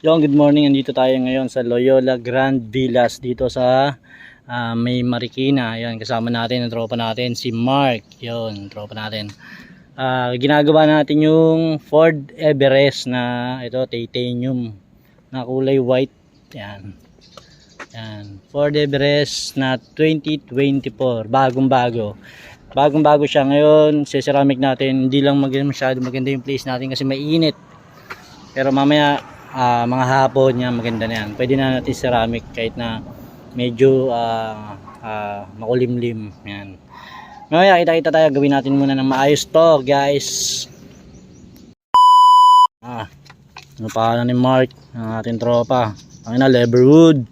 Good morning. Andito tayo ngayon sa Loyola Grand Villas dito sa may Marikina. Yan, kasama natin ang tropa natin si Mark. Yun, tropa natin. Ginagawa natin yung Ford Everest na ito, titanium na kulay white. Yan. Yan, Ford Everest na 2024, bagong-bago. Bagong-bago siya ngayon. Sa ceramic natin, hindi lang masyado maganda yung place natin kasi mainit. Pero mamaya mga hapon yan, maganda na yan. Pwede na natin ceramic kahit na medyo makulimlim yan. Mamaya kita-kita tayo, gawin natin muna ng maayos to guys. Ano pa ni Mark, ang ating tropa, ang ina Leverwood.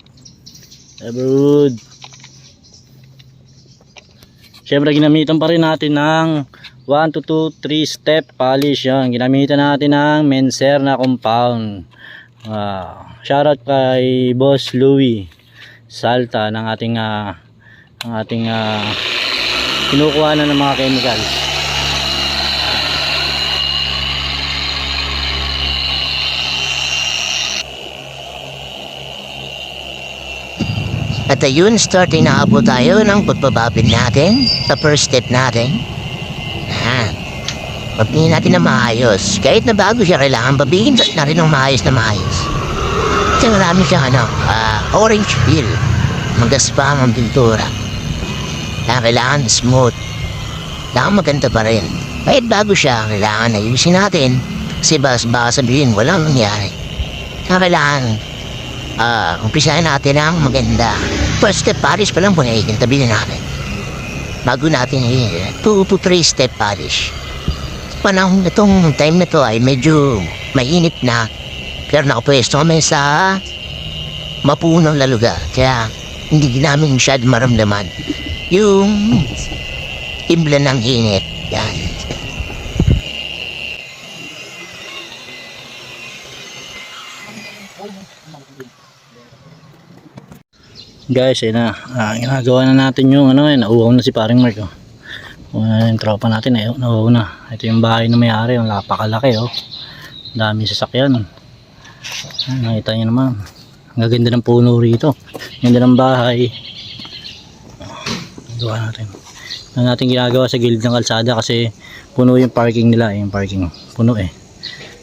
Syempre ginamitan pa rin natin ng 1 to 2, 3 step polish. Yan, ginamitan natin ng Menser na compound. Shoutout kay Boss Louie Salta ng ating kinukuha na ng mga chemicals. At ayun, starting na po tayo ng pagbababid natin sa first step natin. Pagtingin natin na maayos. Kahit na bago siya, kailangan babihin na rin ng maayos na maayos. Kasi marami siyang orange peel. Magaspang ang pintura. Kailangan smooth. Kailangan maganda pa rin. Kahit bago siya, kailangan ayusin natin. Kasi baka sabihin, walang nangyari. Kailangan umpisahin natin ang maganda. First step polish pa lang po tabi na natin. Bago natin 2 to 3 step polish. Panahon itong time na to ay medyo mainit na, pero nakapwesto kami sa mapunong lugar, kaya hindi namin masyad maramdaman yung timbla ng init. Yan. Guys, ayun na. Ginagawa na natin yung nauuhaw na si paring Mark. Yung tropa natin nauuhaw na. Ito yung bahay na may-ari, yung napakalaki dami sasakyan. Nakita nyo naman, ang gaganda ng puno rito, ganda ng bahay. Gawa natin ang natin ginagawa sa gilid ng kalsada kasi puno yung parking nila, yung parking puno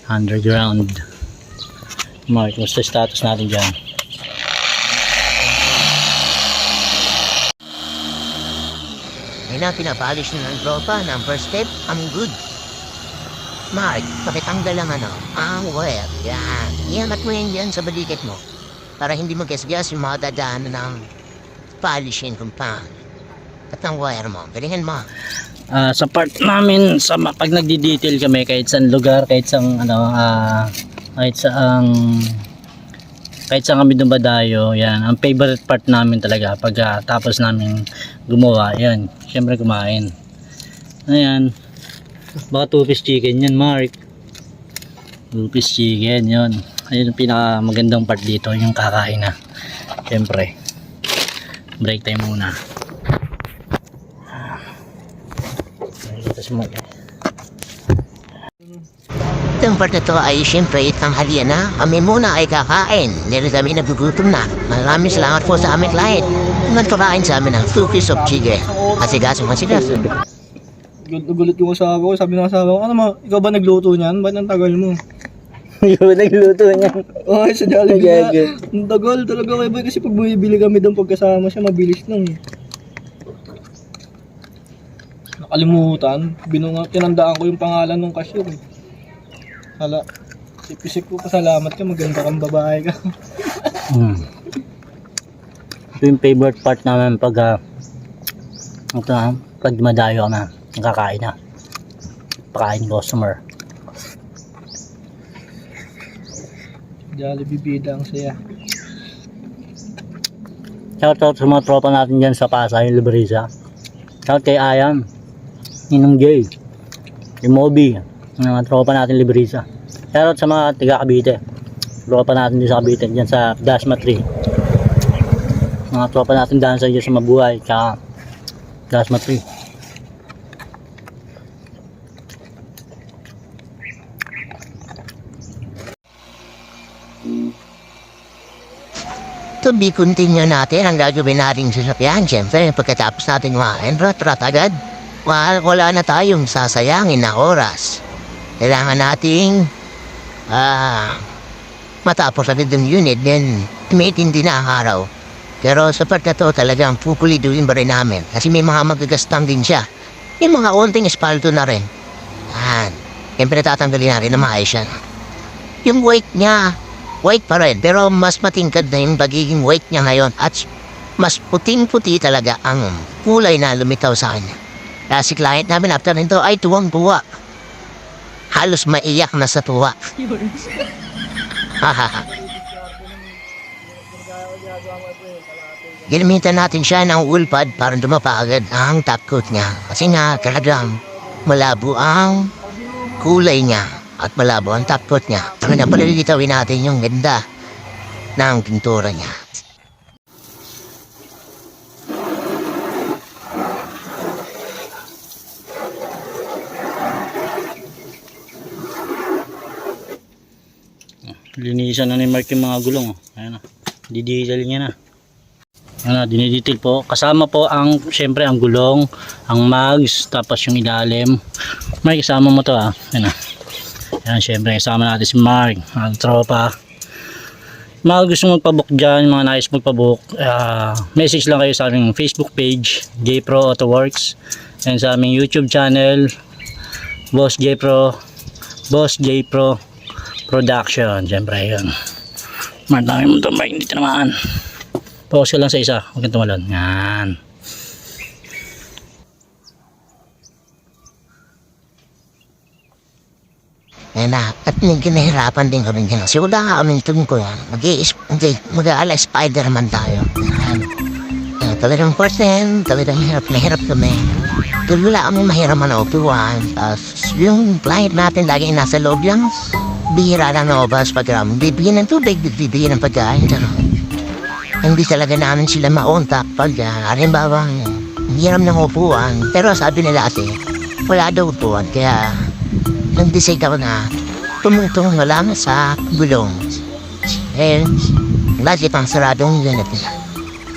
underground. Mark, musta status natin dyan? Ngayon na pinapolish na ng tropa ng first step, I'm good. Mark, pakitanggal lang ang wire. Yan. Iangat mo yan sa balikit mo para hindi mag-gasgas yung mga dadaanan ng polishing compound. At ang wire mo, galingan mo. Sa part namin, pag nagdi-detail kami kahit saan lugar, kahit saan kami dumadayo, yan, ang favorite part namin talaga pag tapos namin gumawa, yan, syempre kumain. Ayan, baka 2-piece chicken yan, Mark. 2-piece chicken, yun. Ayun yung pinaka magandang part dito, yung kakain na. Syempre, break time muna. Dito si Mark. Itong part na to ay siyempre tanghalian na. Kami muna ay kakain. Dahil kami nagugutom na. Maraming salamat po sa aming client. Nagkakain sa amin ng 2 piece of chicken. Asigaso. Gulit yung asawa ko. Sabi ng asawa ko, ikaw ba nagluto niyan? Ba't ang tagal mo? Ikaw ba nagluto niyan? Ay, sa Jollibee nga. Ang tagal talaga kay boy kasi pag bumibili kami doon pagkasama siya, mabilis lang. Nakalimutan. Tinandaan ko yung pangalan ng cashier. Hala, sip-isip ko, pasalamat ka, maganda kang babae ka. Ito yung favorite part namin pag madayo kami, nakakain na, pakain customer. Jollibee bida ang saya. Shoutout sa mga tropa natin dyan sa Pasay, Libreza. Shoutout kay Ayan, Ninong Jay, kay Moby, mga tropa natin Libreza. Shoutout sa mga tiga Cavite, tropa natin din sa Cavite, dyan sa Dasma 3. Mga tropa natin dyan sa Mabuhay, tsaka Dasma 3. to be continue natin ang gagawin natin sa sasakyan. Siyempre, pagkatapos natin kumain, rat agad. Wala na tayong sasayangin na oras. Kailangan nating matapos agad yung unit, then tumitindi na ang araw. Pero sa part na to, talagang pupuliduin ba rin namin. Kasi may mga magagastang din siya. May mga onting espalto na rin. Yan. Siyempre tatanggalin natin na maayos yan. Yung weight niya, white pa rin. Pero mas matingkad na yung pagiging white niya ngayon. At mas puting-puti talaga ang kulay na lumitaw sa kanya. Kaya si client namin after nito ay tuwang-tuwa. Halos maiyak na sa tuwa. Ginamitan natin siya ng wool pad para dumapa agad ang top coat niya. Kasi nga talagang malabo ang kulay niya at malabo ang top coat niya. Kaya palilitawin natin yung ganda ng pintura niya. Linisan na ni Mark yung mga gulong. Ayan na. Didetail niya na. Ayan na, dinidetail po. Kasama po ang, syempre, ang gulong, ang mags, tapos yung ilalim. Mark, kasama mo to Ayan na. Ayan, syempre, kasama natin si Mark, ang tropa. Mga gusto magpabook dyan, mga nais magpabook, message lang kayo sa aming Facebook page, JPro Auto Works. And sa aming YouTube channel, Boss JPro Production. Siyempre yun. Marami mo ito, Mark, hindi ito naman. Focus ka lang sa isa, huwag kang tumalon. Yan. Yan na. At ginahirapan din kami dyan. Kasi wala nga kami ko yan. Mag-aala Spider-Man tayo. Talagang first time, talagang hirap kami. Pero wala kami mahiraman na upuan. Tapos yung client natin lagi nasa loob lang. Bihira lang na obas pag bibigyan ng tubig, bibigyan ng pagkain. Hindi talaga namin sila maontak pag halimbawa hiram ng upuan. Pero sabi nila ate, wala daw upuan. Kaya nag-decide ako na tumutong na lang sa gulong. Lagi pang saradong ganit.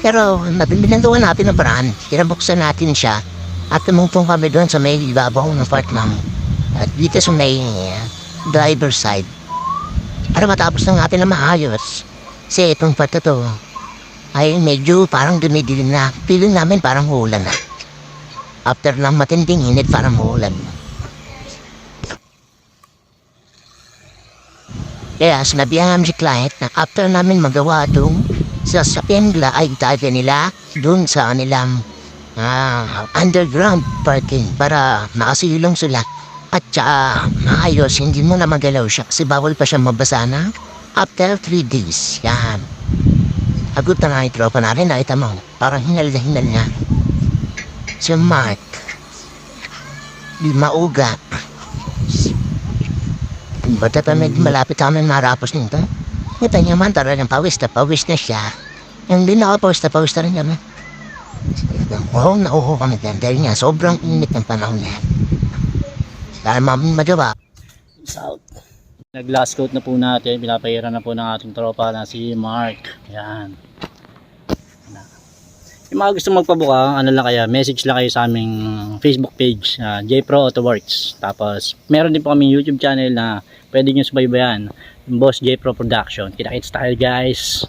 Pero nabinanduan natin ang paraan. Kinabuksan natin siya at tumutong kami doon sa may ibabaw ng part namin. At dito sa may driver side para matapos na natin na maayos. Kasi itong part na to ay medyo parang dumidilim na. Feeling namin parang ulan na. After ng matinding init parang ulan. Kaya sinabihan namin si client na after namin magawa itong sasakyan nila ay tayo nila dun sa kanilang underground parking para makasilong sila. At saka maayos, hindi mo na magalaw siya kasi bawal pa siya mabasa na after 3 days. Yan. Agot na nga yung tropa natin, nakita mo. Parang hinal na hinal niya. Si Mark. Di mauga. Bata pa malapit kami marapos nito. Ngita niya man, talagang pawis na siya. Yung din ako pawis na rin kami. Nauho kami dyan dahil nga sobrang init ng panahon niya. Dahil magawa. South. Nag-last coat na po natin. Pinapahiran na po ng ating tropa na si Mark. Yan. Yung mga gusto magpabuka, ano lang kaya, message lang kayo sa aming Facebook page, JPro Auto Works. Tapos, meron din po kami YouTube channel na pwede nyo subaybayan. Boss JPro Production. Kita-kits tayo guys.